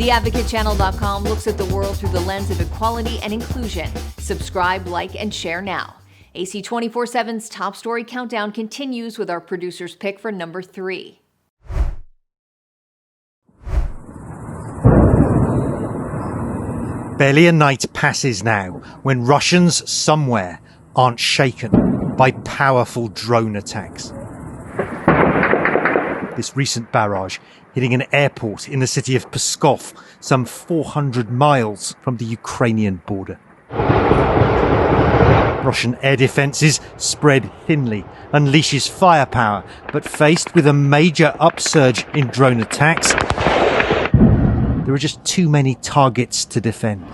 TheAdvocateChannel.com looks at the world through the lens of equality and inclusion. Subscribe, like, and share now. AC 24/7's Top Story Countdown continues with our producer's pick for number 3. Barely a night passes now when Russians somewhere aren't shaken by powerful drone attacks. This recent barrage hitting an airport in the city of Pskov, some 400 miles from the Ukrainian border. Russian air defences spread thinly, unleashes firepower, but faced with a major upsurge in drone attacks, there are just too many targets to defend.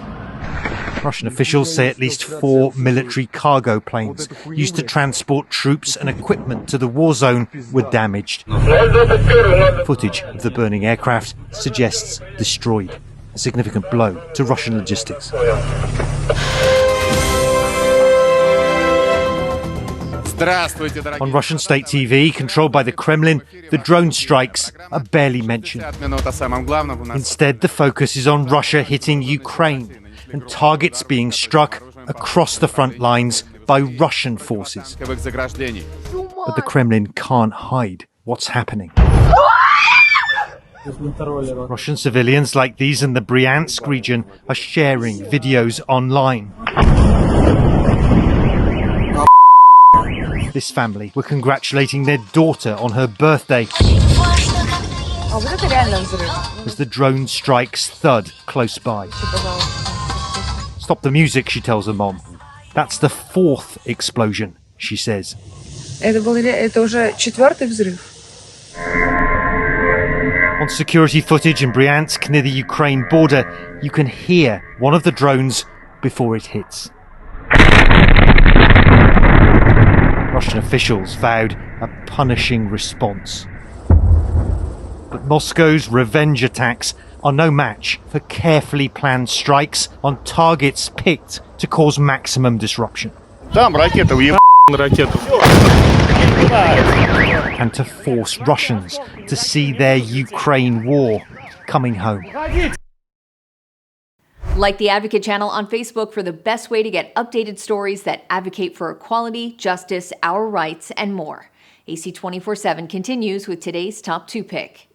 Russian officials say at least 4 military cargo planes used to transport troops and equipment to the war zone were damaged. Footage of the burning aircraft suggests destroyed, a significant blow to Russian logistics. On Russian state TV, controlled by the Kremlin, the drone strikes are barely mentioned. Instead, the focus is on Russia hitting Ukraine and targets being struck across the front lines by Russian forces. But the Kremlin can't hide what's happening. Russian civilians like these in the Bryansk region are sharing videos online. This family were congratulating their daughter on her birthday as the drone strikes thud close by. Stop the music, she tells her mom. That's the 4th explosion, she says. On security footage in Bryansk near the Ukraine border, you can hear one of the drones before it hits. Russian officials vowed a punishing response. But Moscow's revenge attacks are no match for carefully planned strikes on targets picked to cause maximum disruption. And to force Russians to see their Ukraine war coming home. Like the Advocate Channel on Facebook for the best way to get updated stories that advocate for equality, justice, our rights, and more. AC 24/7 continues with today's top 2 pick.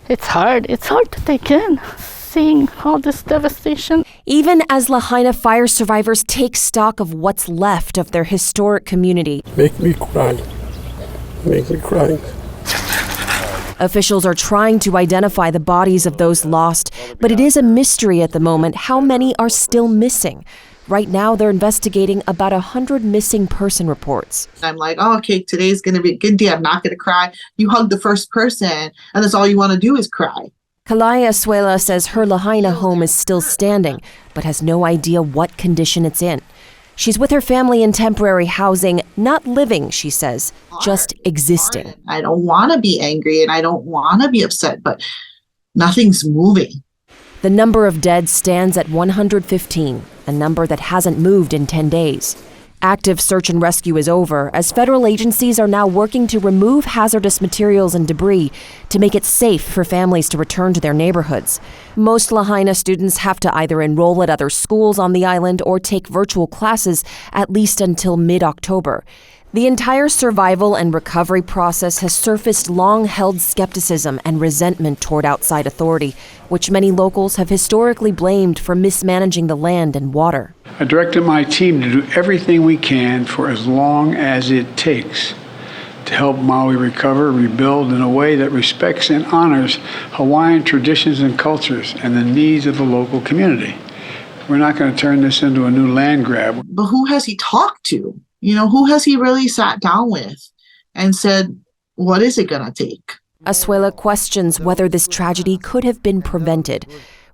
It's hard to take in, seeing all this devastation. Even as Lahaina fire survivors take stock of what's left of their historic community. Make me cry. Officials are trying to identify the bodies of those lost, but it is a mystery at the moment how many are still missing. Right now, they're investigating about 100 missing person reports. I'm like, oh, okay, today's going to be a good day. I'm not going to cry. You hug the first person, and that's all you want to do is cry. Kalaya Asuela says her Lahaina home is still standing, but has no idea what condition it's in. She's with her family in temporary housing, not living, she says, just existing. I don't want to be angry and I don't want to be upset, but nothing's moving. The number of dead stands at 115, a number that hasn't moved in 10 days. Active search and rescue is over, as federal agencies are now working to remove hazardous materials and debris to make it safe for families to return to their neighborhoods. Most Lahaina students have to either enroll at other schools on the island or take virtual classes at least until mid-October. The entire survival and recovery process has surfaced long-held skepticism and resentment toward outside authority, which many locals have historically blamed for mismanaging the land and water. I directed my team to do everything we can for as long as it takes to help Maui recover, rebuild in a way that respects and honors Hawaiian traditions and cultures and the needs of the local community. We're not going to turn this into a new land grab. But who has he talked to? Who has he really sat down with and said, what is it going to take? Asuela questions whether this tragedy could have been prevented.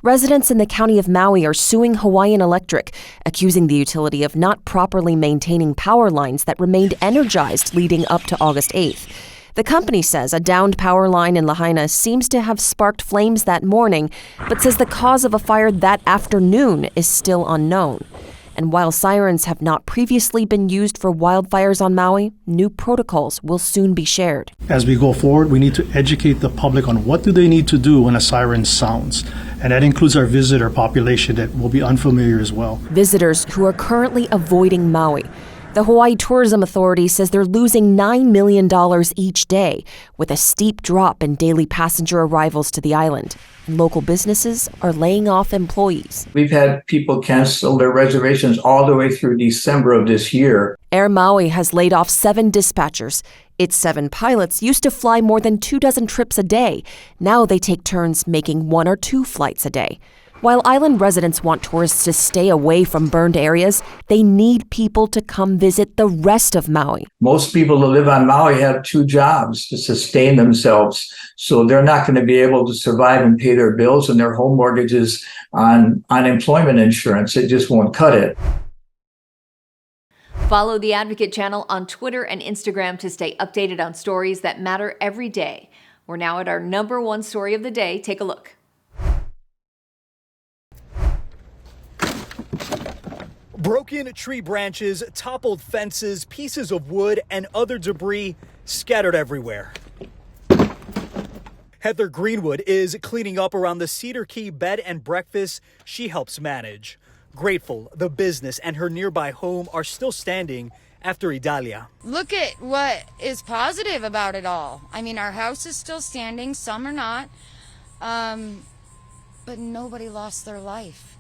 Residents in the county of Maui are suing Hawaiian Electric, accusing the utility of not properly maintaining power lines that remained energized leading up to August 8th. The company says a downed power line in Lahaina seems to have sparked flames that morning, but says the cause of a fire that afternoon is still unknown. And while sirens have not previously been used for wildfires on Maui, new protocols will soon be shared. As we go forward, we need to educate the public on what do they need to do when a siren sounds. And that includes our visitor population that will be unfamiliar as well. Visitors who are currently avoiding Maui. The Hawaii Tourism Authority says they're losing $9 million each day, with a steep drop in daily passenger arrivals to the island. And local businesses are laying off employees. We've had people cancel their reservations all the way through December of this year. Air Maui has laid off 7 dispatchers. Its 7 pilots used to fly more than 24 trips a day. Now they take turns making 1 or 2 flights a day. While island residents want tourists to stay away from burned areas, they need people to come visit the rest of Maui. Most people who live on Maui have 2 jobs to sustain themselves, so they're not going to be able to survive and pay their bills and their home mortgages on unemployment insurance. It just won't cut it. Follow the Advocate Channel on Twitter and Instagram to stay updated on stories that matter every day. We're now at our #1 story of the day. Take a look. Broken tree branches, toppled fences, pieces of wood, and other debris scattered everywhere. Heather Greenwood is cleaning up around the Cedar Key bed and breakfast she helps manage. Grateful the business and her nearby home are still standing after Idalia. Look at what is positive about it all. I mean, our house is still standing, some are not, but nobody lost their life.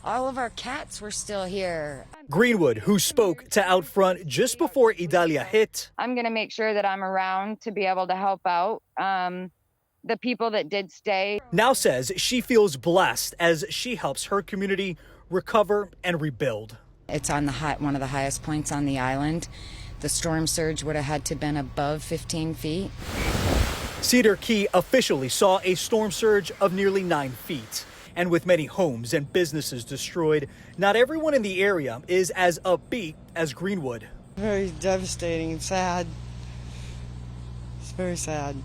All of our cats were still here. Greenwood, who spoke to Out Front just before Idalia hit. I'm going to make sure that I'm around to be able to help out the people that did stay. Now says she feels blessed as she helps her community recover and rebuild. It's on one of the highest points on the island. The storm surge would have had to been above 15 feet. Cedar Key officially saw a storm surge of nearly 9 feet. And with many homes and businesses destroyed, not everyone in the area is as upbeat as Greenwood. Very devastating and sad. It's very sad.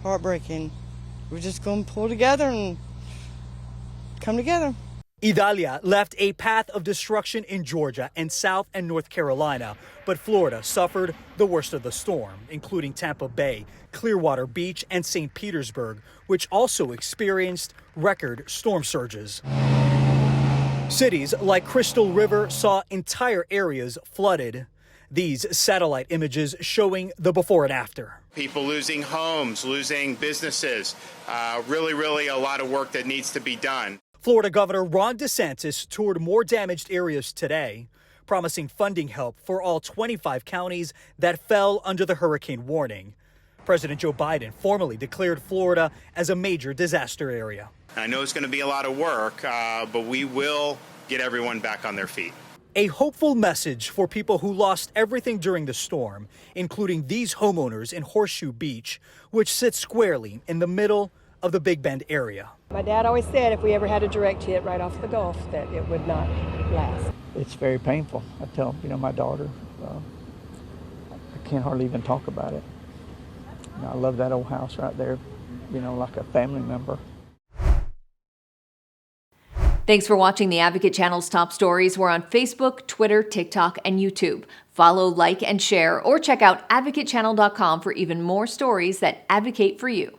Heartbreaking. We're just going to pull together and come together. Idalia left a path of destruction in Georgia and South and North Carolina, but Florida suffered the worst of the storm, including Tampa Bay, Clearwater Beach, and St. Petersburg, which also experienced record storm surges. Cities like Crystal River saw entire areas flooded. These satellite images showing the before and after. People losing homes, losing businesses, really a lot of work that needs to be done. Florida Governor Ron DeSantis toured more damaged areas today, promising funding help for all 25 counties that fell under the hurricane warning. President Joe Biden formally declared Florida as a major disaster area. I know it's going to be a lot of work, but we will get everyone back on their feet. A hopeful message for people who lost everything during the storm, including these homeowners in Horseshoe Beach, which sits squarely in the middle of the Big Bend area. My dad always said if we ever had a direct hit right off the Gulf that it would not last. It's very painful. I tell my daughter, I can't hardly even talk about it. I love that old house right there, like a family member. Thanks for watching the Advocate Channel's top stories. We're on Facebook, Twitter, TikTok, and YouTube. Follow, like, and share, or check out advocatechannel.com for even more stories that advocate for you.